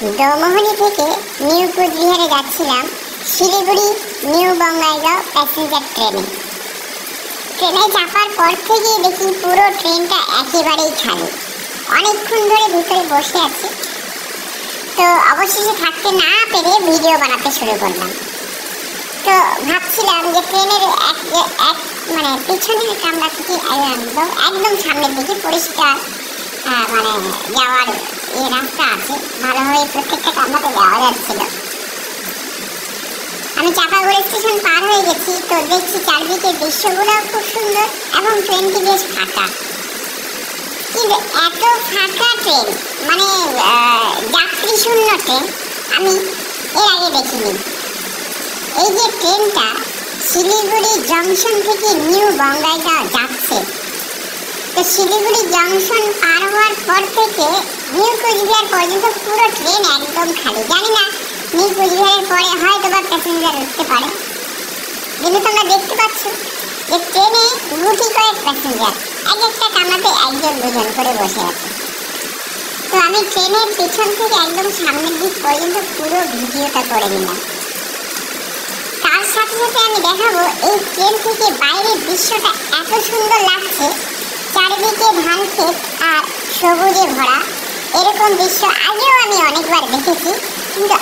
দমোহনী থেকে নিউ কোচবিহারে যাচ্ছিলাম শিলিগুড়ি নিউ বঙ্গাইগাঁও প্যাসেঞ্জার ট্রেনে চাপার পর থেকে দেখি পুরো ট্রেনটা একেবারেই খালি। অনেকক্ষণ ধরে ভিতরে বসে আছি, তো অবশেষে থাকতে না পেরে ভিডিও বানাতে শুরু করলাম। তো ভাবছিলাম যে ট্রেনের এক পিছনের কামরা থেকে একদম সামনের দিকে পরিষ্কার যাওয়ার রাস্তা আছে, ভালোভাবে প্রত্যেকটা কামরাতে যাওয়া যাচ্ছিল। আমি চাপাগুড়ি স্টেশন পার হয়ে গেছি, তো দেখছি চারদিকের দৃশ্যগুলো খুব সুন্দর এবং ট্রেনটি বেশ ফাঁকা। কিন্তু এত ফাঁকা ট্রেন যাত্রী শূন্য ট্রেন আমি এর আগে দেখিনি। এই যে ট্রেনটা শিলিগুড়ি জংশন থেকে নিউ বঙ্গাইগাঁও যাচ্ছে, তো শিলিগুড়ি জংশন পার হওয়ার পর থেকে নিউ কোচবিহার পর্যন্ত পুরো ট্রেন একদম খালি। জানি না নিউ কোচবিহারের পরে হয়তো বা প্যাসেঞ্জার উঠতে পারে, কিন্তু তোমরা দেখতে পাচ্ছ যে ট্রেনে গুটি কয়েক প্যাসেঞ্জার এক একটা কামরাতে একজন দুজন করে বসে আছে। তো আমি ট্রেনের পিছন থেকে একদম সামনের দিক পর্যন্ত পুরো ভিডিওটা করে নিলাম। তার সাথে সাথে আমি দেখাবো এই ট্রেন থেকে বাইরের দৃশ্যটা এত সুন্দর লাগছে, চারিদিকে ধান ক্ষেত আর সবুজে ভরা। এরকম দৃশ্য আগেও আমি অনেকবার দেখেছি, কিন্তু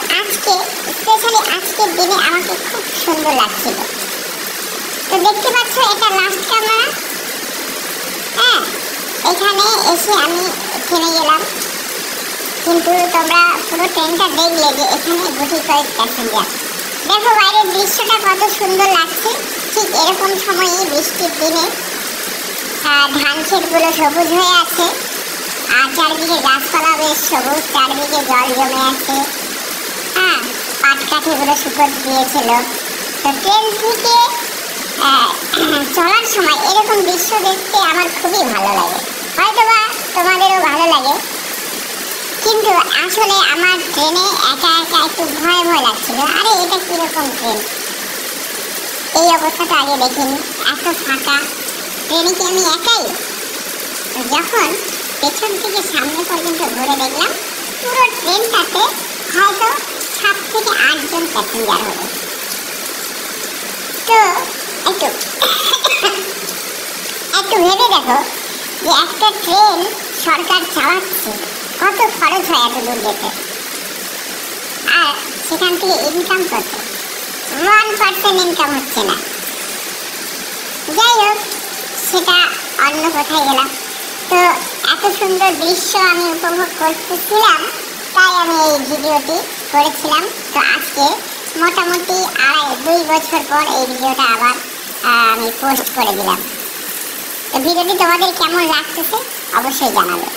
স্পেশালি আজকের দিনে আমাকে খুব সুন্দর লাগছিল। তো দেখতে পাচ্ছ এটা লাস্ট কামরা। এখানে এসে আমি থেমে গেলাম, কিন্তু তোমরা পুরো ট্রেনটা দেখলে যে এখানে গুটি কয়েক প্যাসেঞ্জার। দেখো বাইরের দৃশ্যটা কত সুন্দর লাগছে। ঠিক এরকম সময়ে বৃষ্টির দিনে ধান ক্ষেতগুলো সবুজ হয়ে আছে, আর চারদিকে গাছপালা বেশ সবুজ, চারদিকে জল জমে আছে। পাটকাঠিগুলো শুকোতে দিয়েছিল। তো ট্রেন থেকে চলার সময় এরকম দৃশ্য দেখতে আমার খুবই ভালো লাগে, হয়তোবা তোমাদেরও ভালো লাগে। কিন্তু আসলে আমার ট্রেনে একা একা একটু ভয় লাগছিল। আরে এটা কিরকম ট্রেন, এই অবস্থাটা আগে দেখিনি, এত ফাঁকা ট্রেনে কি আমি একাই? যখন পেছন থেকে সামনে পর্যন্ত ঘুরে দেখলাম পুরো ট্রেনটাতে হয়তো 7 থেকে 8 জন প্যাসেঞ্জার হবে। তো একটু ভেবে দেখো যে একটা ট্রেন সরকার চালাচ্ছে, কত খরচ হয় এত দূর যেতে, আর সেখান থেকে ইনকাম কত? 1% ইনকাম হচ্ছে না। যাই হোক, সেটা অন্য কোথায় গেলাম। তো এত সুন্দর দৃশ্য আমি উপভোগ করতেছিলাম, তাই আমি এই ভিডিওটি করেছিলাম। তো আজকে মোটামুটি 2.5 বছর পর এই ভিডিওটা আবার আমি পোস্ট করে দিলাম। তো ভিডিওটি তোমাদের কেমন লাগতেছে অবশ্যই জানাবে।